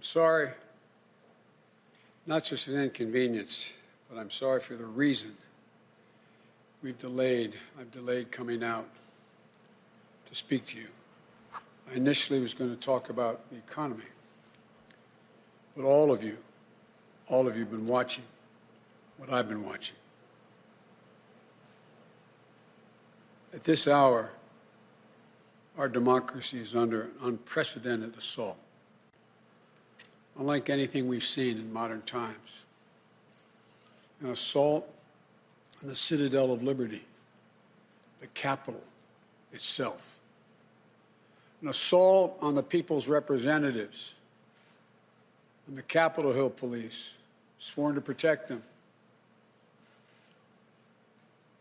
I'm sorry, not just an inconvenience, but I'm sorry for the reason I've delayed coming out to speak to you. I initially was going to talk about the economy, but all of you have been watching what I've been watching. At this hour, our democracy is under an unprecedented assault, unlike anything we've seen in modern times. An assault on the citadel of liberty, the Capitol itself. An assault on the people's representatives and the Capitol Hill police, sworn to protect them,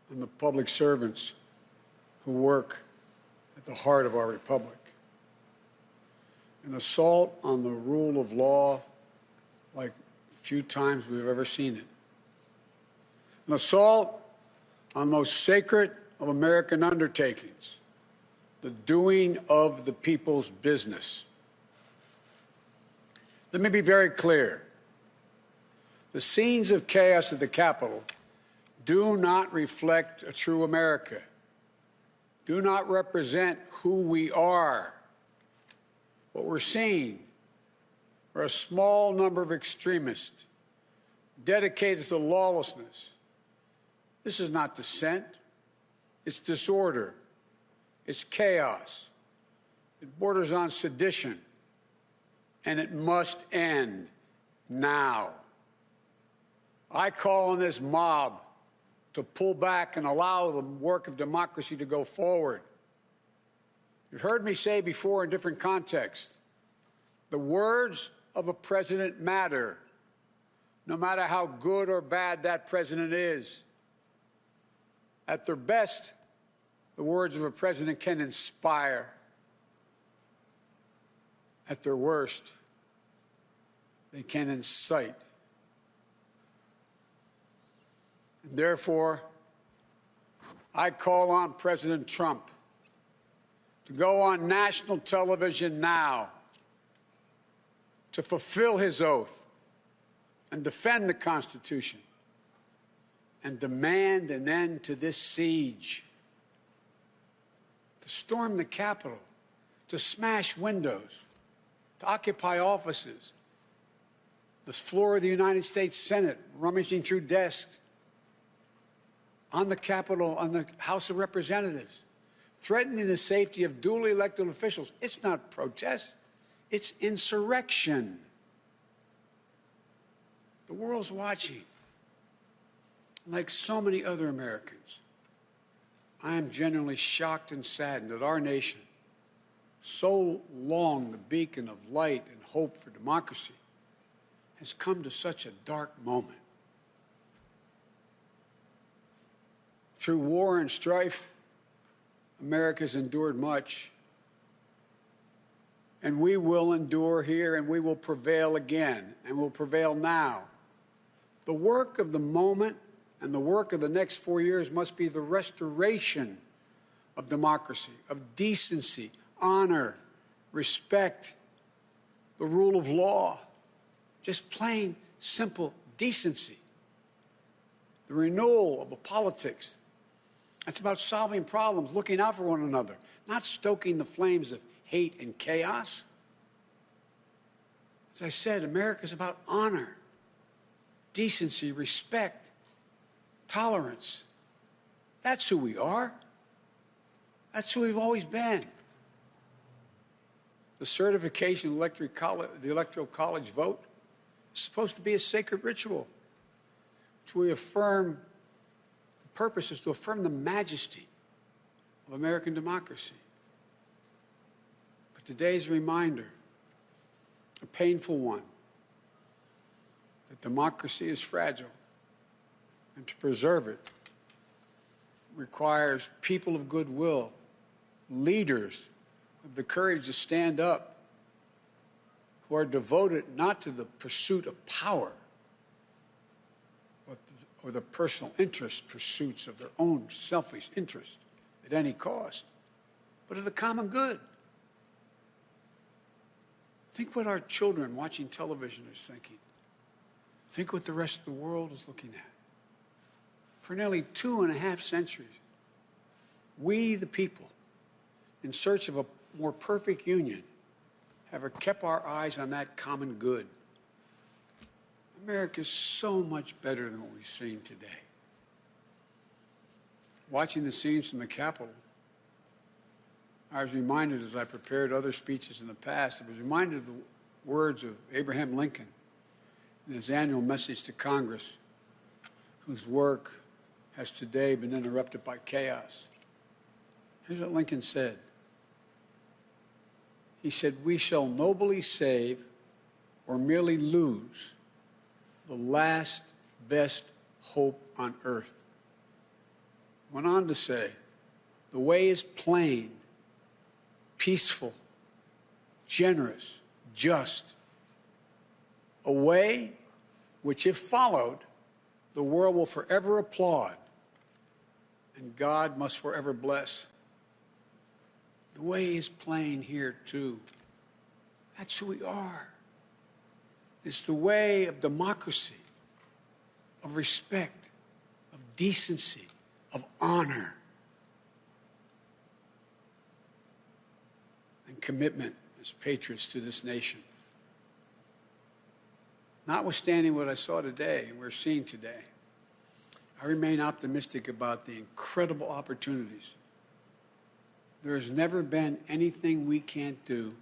and the public servants who work at the heart of our republic. An assault on the rule of law like few times we've ever seen it. An assault on the most sacred of American undertakings, the doing of the people's business. Let me be very clear. The scenes of chaos at the Capitol do not reflect a true America, do not represent who we are. What we're seeing are a small number of extremists dedicated to lawlessness. This is not dissent. It's disorder. It's chaos. It borders on sedition. And it must end now. I call on this mob to pull back and allow the work of democracy to go forward. You've heard me say before in different contexts, the words of a president matter, no matter how good or bad that president is. At their best, the words of a president can inspire. At their worst, they can incite. And therefore, I call on President Trump to go on national television now to fulfill his oath and defend the Constitution and demand an end to this siege, to storm the Capitol, to smash windows, to occupy offices, the floor of the United States Senate, rummaging through desks, on the Capitol, on the House of Representatives, threatening the safety of duly elected officials. It's not protest, it's insurrection. The world's watching. Like so many other Americans, I am genuinely shocked and saddened that our nation, so long the beacon of light and hope for democracy, has come to such a dark moment. Through war and strife, America's endured much. And we will endure here, and we will prevail again, and will prevail now. The work of the moment and the work of the next 4 years must be the restoration of democracy, of decency, honor, respect, the rule of law, just plain, simple decency. The renewal of the politics. It's about solving problems, looking out for one another, not stoking the flames of hate and chaos. As I said, America's about honor, decency, respect, tolerance. That's who we are. That's who we've always been. The certification of the Electoral College vote is supposed to be a sacred ritual, which we affirm. The purpose is to affirm the majesty of American democracy. But today's reminder, a painful one, that democracy is fragile, and to preserve it requires people of goodwill, leaders with the courage to stand up, who are devoted not to the pursuit of power, or the personal interest pursuits of their own selfish interest at any cost, but of the common good. Think what our children watching television is thinking. Think what the rest of the world is looking at. For nearly 2.5 centuries, we, the people, in search of a more perfect union, have kept our eyes on that common good. America is so much better than what we've seen today. Watching the scenes from the Capitol, I was reminded, as I prepared other speeches in the past, I was reminded of the words of Abraham Lincoln in his annual message to Congress, whose work has today been interrupted by chaos. Here's what Lincoln said. He said, "We shall nobly save or merely lose the last best hope on earth." Went on to say, "The way is plain, peaceful, generous, just. A way which, if followed, the world will forever applaud and God must forever bless." The way is plain here, too. That's who we are. It's the way of democracy, of respect, of decency, of honor, and commitment as patriots to this nation. Notwithstanding what I saw today and we're seeing today, I remain optimistic about the incredible opportunities. There has never been anything we can't do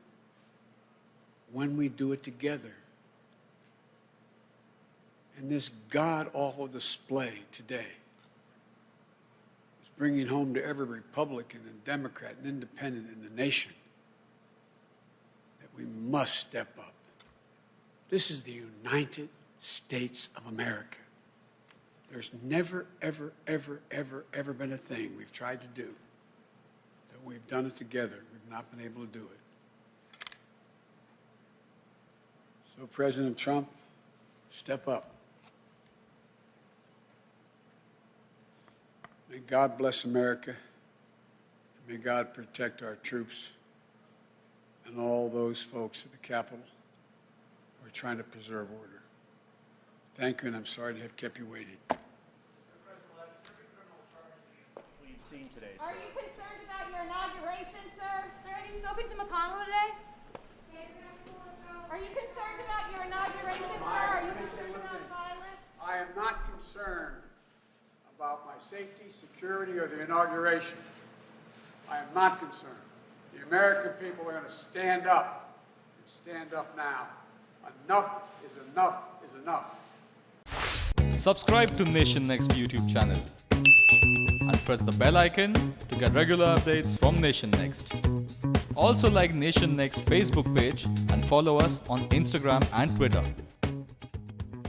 when we do it together. And this god-awful display today is bringing home to every Republican and Democrat and Independent in the nation that we must step up. This is the United States of America. There's never, ever, ever, ever, ever been a thing we've tried to do that we've done it together. We've not been able to do it. So, President Trump, step up. May God bless America. May God protect our troops and all those folks at the Capitol who are trying to preserve order. Thank you, and I'm sorry to have kept you waiting. We've seen today, Are you concerned about your inauguration, sir? Sir, have you spoken to McConnell today? Are you concerned about your inauguration, sir? Are you concerned about violence? I am not concerned about my safety, security, or the inauguration. I am not concerned. The American people are going to stand up, and stand up now. Enough is enough is enough. Subscribe to Nation Next YouTube channel and press the bell icon to get regular updates from Nation Next. Also like Nation Next Facebook page and follow us on Instagram and Twitter.